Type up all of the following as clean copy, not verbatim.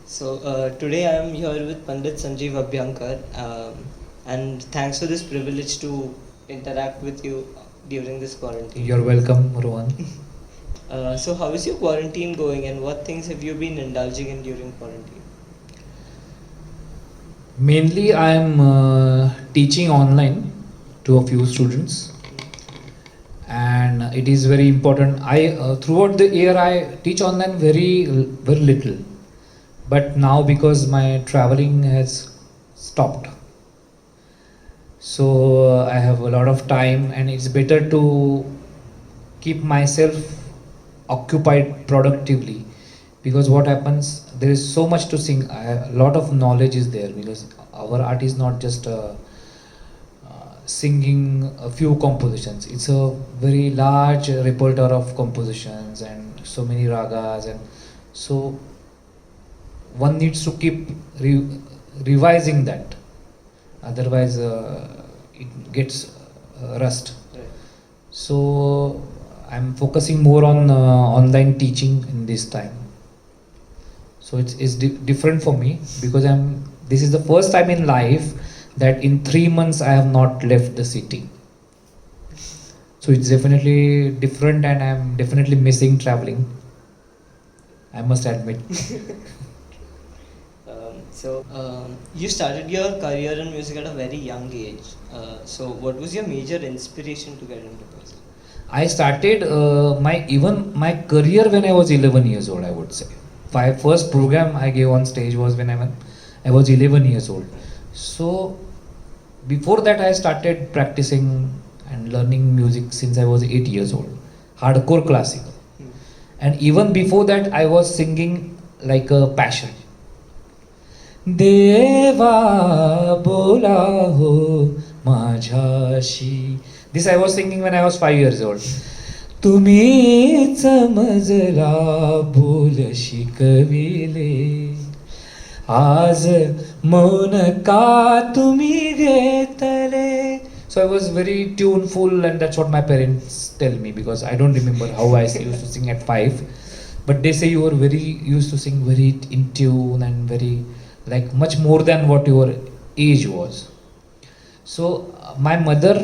So today I am here with Pandit Sanjeev Abhyankar, and thanks for this privilege to interact with you during this quarantine. You're welcome, Rohan. So how is your quarantine going, and what things have you been indulging in during quarantine? Mainly, I am teaching online to a few students, and it is very important. I throughout the year I teach online very little, but now because my traveling has stopped, so I have a lot of time, and it's better to keep myself occupied productively, because what happens, there is so much to sing. A lot of knowledge is there, because our art is not just singing a few compositions. It's a very large repertoire of compositions and so many ragas, and so one needs to keep revising that, otherwise it gets rust. Right. So I'm focusing more on online teaching in this time. So it's different for me, because this is the first time in life that in 3 months I have not left the city. So it's definitely different, and I'm definitely missing traveling, I must admit. You started your career in music at a very young age. So what was your major inspiration to get into music? I started my career when I was 11 years old, I would say. My first program I gave on stage was when I was 11 years old. So before that I started practicing and learning music since I was 8 years old, hardcore classical. And even before that I was singing like a passion. Deva bola ho माझ्याशी. This I was singing when I was 5 years old. तुम्ही समजला बोल शिकविले, आज मौन का तुम्ही घेतले. So I was very tuneful, and that's what my parents tell me, because I don't remember how I used to sing at 5. But they say you were used to sing very in tune and very, like, much more than what your age was. So my mother,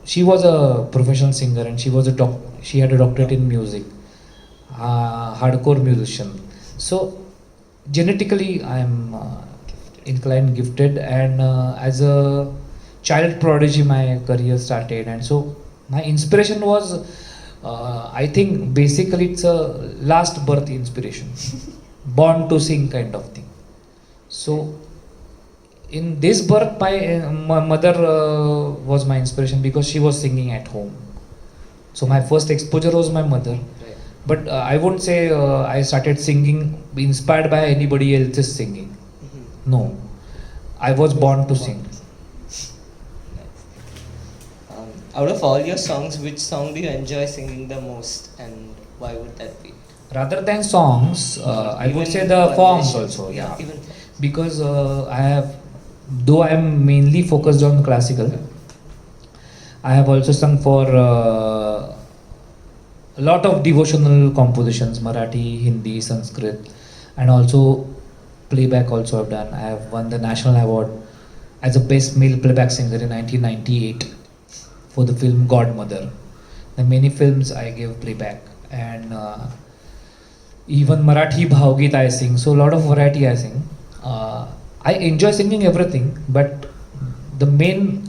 she was a professional singer, and she had a doctorate in music, hardcore musician. So genetically I am inclined, gifted, and as a child prodigy my career started. And so my inspiration was, I think basically it's a last birth inspiration, born to sing kind of thing. So in this birth, my mother was my inspiration, because she was singing at home. So my first exposure was my mother. Right. But I won't say I started singing inspired by anybody else's singing. No, I was born to sing. Nice. Out of all your songs, which song do you enjoy singing the most, and why would that be? Rather than songs, I would Even say the forms variations. also. Yeah. Even Because though I am mainly focused on classical, I have also sung for a lot of devotional compositions, Marathi, Hindi, Sanskrit, and also playback also I've done. I have won the national award as a best male playback singer in 1998 for the film Godmother. In many films I gave playback, and even Marathi Bhavgit I sing, so a lot of variety I sing. I enjoy singing everything, but the main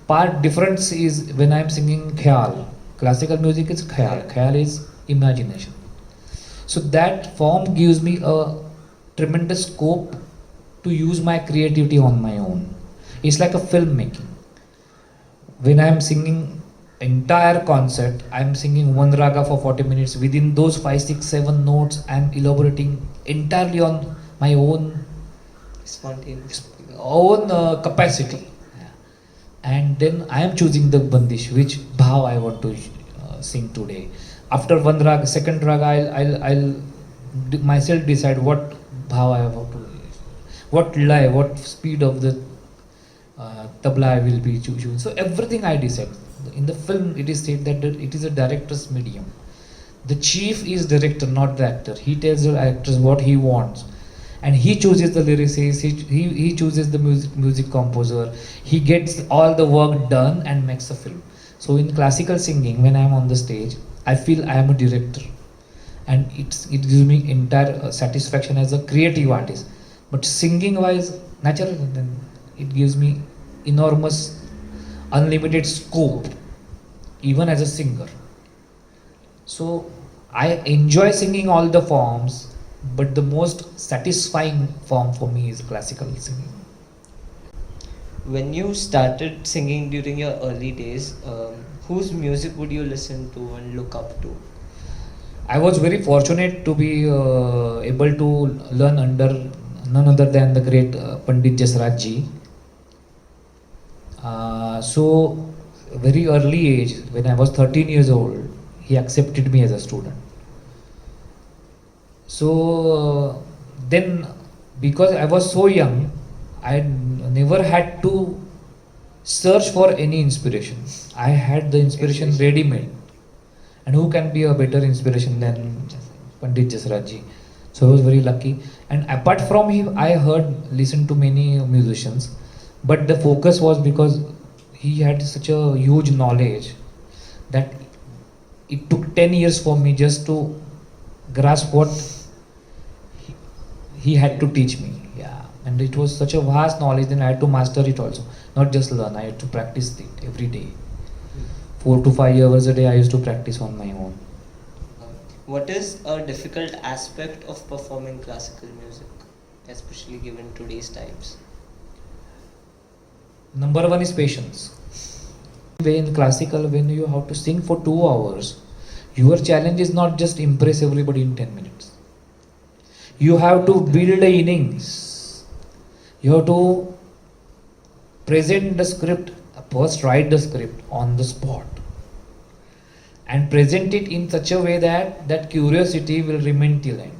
part difference is when I'm singing Khyal. Classical music is Khyal. Khyal is imagination. So that form gives me a tremendous scope to use my creativity on my own. It's like a filmmaking. When I'm singing entire concert, I'm singing one raga for 40 minutes. Within those 5, 6, 7 notes, I'm elaborating entirely on my own spontaneous. capacity, and then I am choosing the bandish, which bhav I want to sing today. After one rag, second rag, I'll myself decide what bhav I want to, what lay, what speed of the tabla I will be choosing. So everything I decide. In the film, it is said that it is a director's medium. The chief is director, not the actor. He tells the actors what he wants, and he chooses the lyricist. He chooses the music composer. He gets all the work done and makes a film. So in classical singing, when I am on the stage, I feel I am a director, and it gives me entire satisfaction as a creative artist. But singing wise, natural, then it gives me enormous, unlimited scope, even as a singer. So I enjoy singing all the forms, but the most satisfying form for me is classical singing. When you started singing during your early days, whose music would you listen to and look up to? I was very fortunate to be able to learn under none other than the great Pandit Jasraj ji. So, very early age, when I was 13 years old, he accepted me as a student. So, then because I was so young, I never had to search for any inspiration. I had the inspiration ready made. And who can be a better inspiration than Pandit Jasraj ji? So I was very lucky. And apart from him, I listened to many musicians, but the focus was because he had such a huge knowledge that it took 10 years for me just to grasp what he had to teach me. Yeah, and it was such a vast knowledge, then I had to master it also, not just learn. I had to practice it every day. 4 to 5 hours a day I used to practice on my own. What is a difficult aspect of performing classical music, especially given today's times? Number one is patience. In classical, when you have to sing for 2 hours, your challenge is not just impress everybody in 10 minutes. You have to build a innings. You have to present the script, first write the script on the spot, and present it in such a way that that curiosity will remain till end.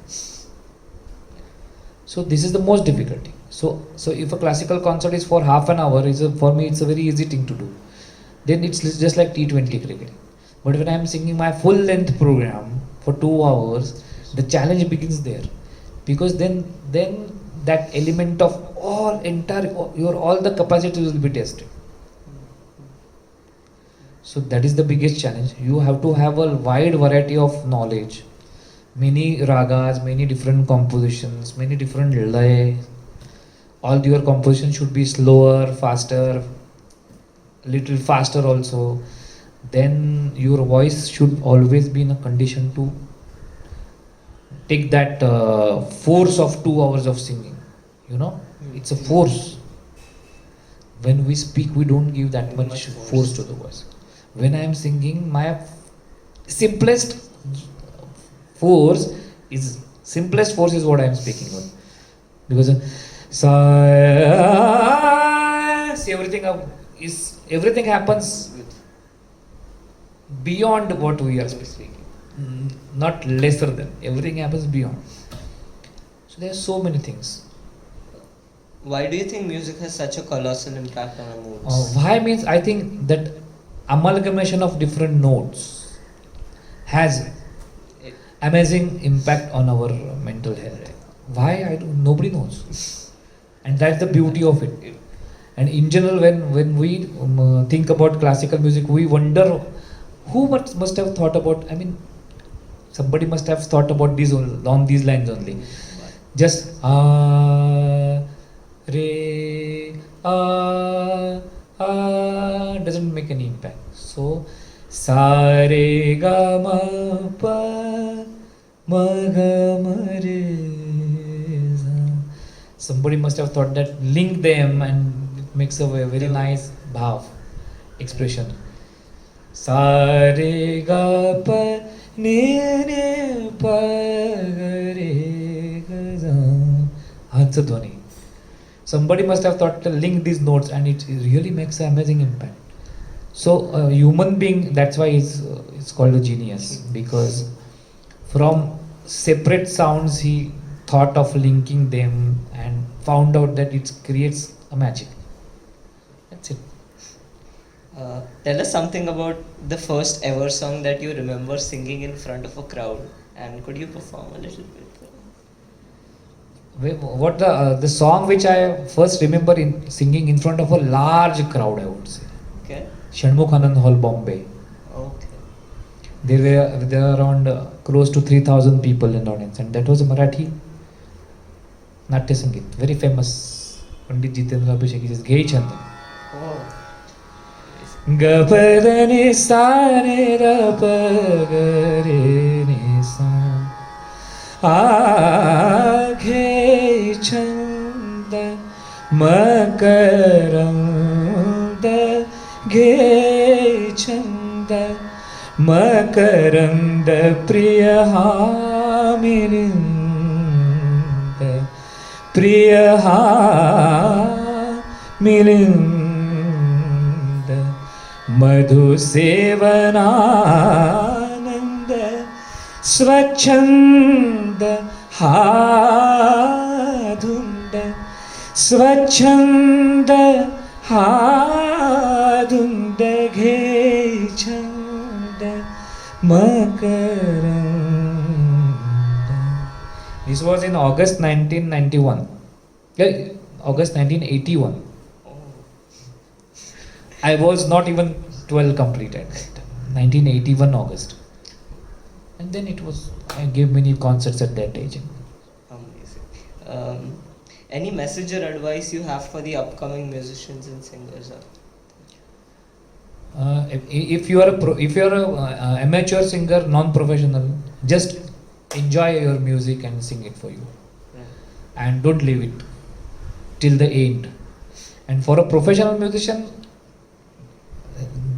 So this is the most difficulty. So if a classical concert is for half an hour, for me it's a very easy thing to do. Then it's just like T20 cricket. But when I am singing my full length program for 2 hours, the challenge begins there, because then that element of all the capacity will be tested. So that is the biggest challenge. You have to have a wide variety of knowledge, many ragas, many different compositions, many different lay. All your composition should be slower, faster, little faster also. Then your voice should always be in a condition to take that force of 2 hours of singing. It's a force. When we speak, we don't give that much force to the voice. When I am singing, my simplest force is what I am speaking on, because see, everything happens beyond what we are speaking, not lesser than. Everything happens beyond. So there are so many things. Why do you think music has such a colossal impact on our moods? Why means I think that amalgamation of different notes has amazing impact on our mental health. Why? Nobody knows, and that's the beauty of it. And in general, when we think about classical music, we wonder who must have thought about. Somebody must have thought about this on these lines only. Just re doesn't make any impact. So sa re ga ma pa ma ga ma re sa. Somebody must have thought that, link them, and it makes a very nice bhav expression. Sa re ga pa ne pa ga re ga sa. Hansadhwani. Somebody must have thought to link these notes, and it really makes an amazing impact. So a human being, that's why it's called a genius, because from separate sounds he thought of linking them and found out that it creates a magic. That's it. Tell us something about the first ever song that you remember singing in front of a crowd, and could you perform a little bit? What the song which I first remember in singing in front of a large crowd, I would say. Okay. Shanmukhanand Hall, Bombay. Okay. There were around close to 3,000 people in the audience, and that was a Marathi Natya Sangeet, very famous. Pandit Jitendra Abhishek, Gay Chand. Oh. Gapadani sare rapagare nisa Aghe chanda makaranda Ge chanda makaranda priya mirinda Priya mirinda Madhu Sevanananda Swachanda Hadunda Swachanda Hadunda Ghechanda Makaranda. This was in August 1991. Yeah, August 1981. I was not even 12 complete at that time. 1981 August. And then I gave many concerts at that age. Amazing. Any message or advice you have for the upcoming musicians and singers? If you are a amateur singer, non-professional, just enjoy your music and sing it for you. Right. And don't leave it till the end. And for a professional musician,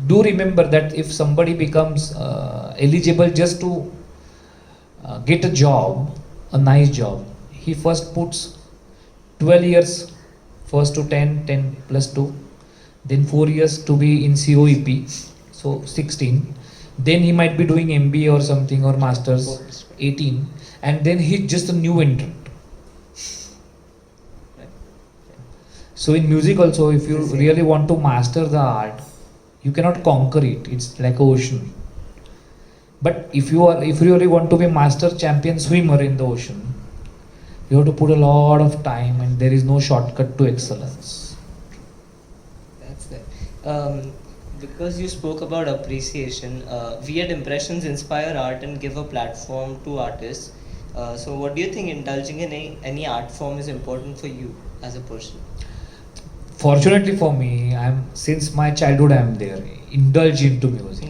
do remember that if somebody becomes eligible just to get a job, a nice job, he first puts 12 years, first to 10 plus 2, then 4 years to be in COEP, so 16, then he might be doing MBA or something or masters, 18, and then he's just a new entrant. So in music also, if you really want to master the art, you cannot conquer it. It's like an ocean. But if you really want to be master champion swimmer in the ocean, you have to put a lot of time, and there is no shortcut to excellence. That's it. Because you spoke about appreciation, we at Impressions inspire art and give a platform to artists. So what do you think indulging in any art form is important for you as a person? Fortunately for me, since my childhood I am there, indulge into music.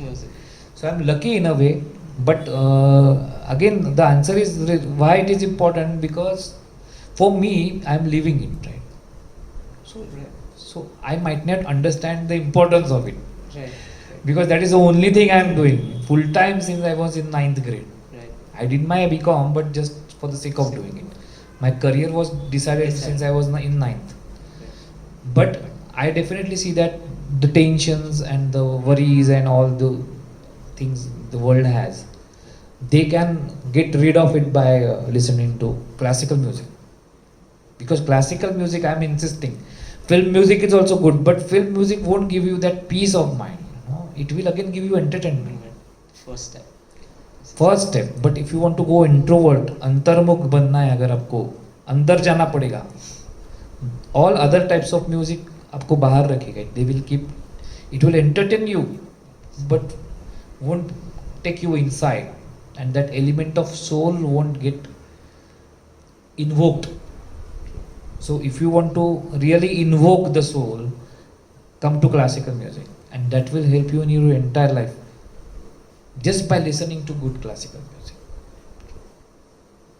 So I'm lucky in a way, but again the answer is why it is important, because for me I'm living it, right? So I might not understand the importance of it, Right. because that is the only thing I'm doing full time since I was in 9th grade. Right. I did my BCom, but just for the sake of doing it. My career was decided since I was in 9th. But I definitely see that the tensions and the worries and all the things the world has, they can get rid of it by listening to classical music. Because classical music, I'm insisting, film music is also good, but film music won't give you that peace of mind. It will again give you entertainment. First step. But if you want to go introvert, अंतर्मुख बनना है, अगर आपको अंदर जाना पड़ेगा, all other types of music आपको बाहर रखेगा. It will entertain you, but won't take you inside, and that element of soul won't get invoked. So if you want to really invoke the soul, come to classical music, and that will help you in your entire life, just by listening to good classical music.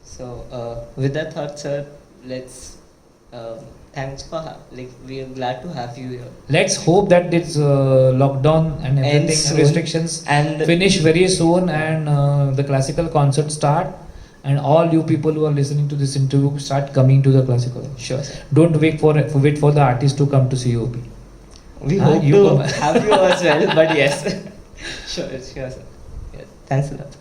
So with that thought, sir, let's thanks for we are glad to have you here. Let's hope that this lockdown and everything restrictions and finish very soon, and the classical concert start, and all you people who are listening to this interview start coming to the classical. Sure, sir. Don't wait for the artist to come to COP. We hope to have you as well, but yes. Sure, sir. Yes. Thanks a lot.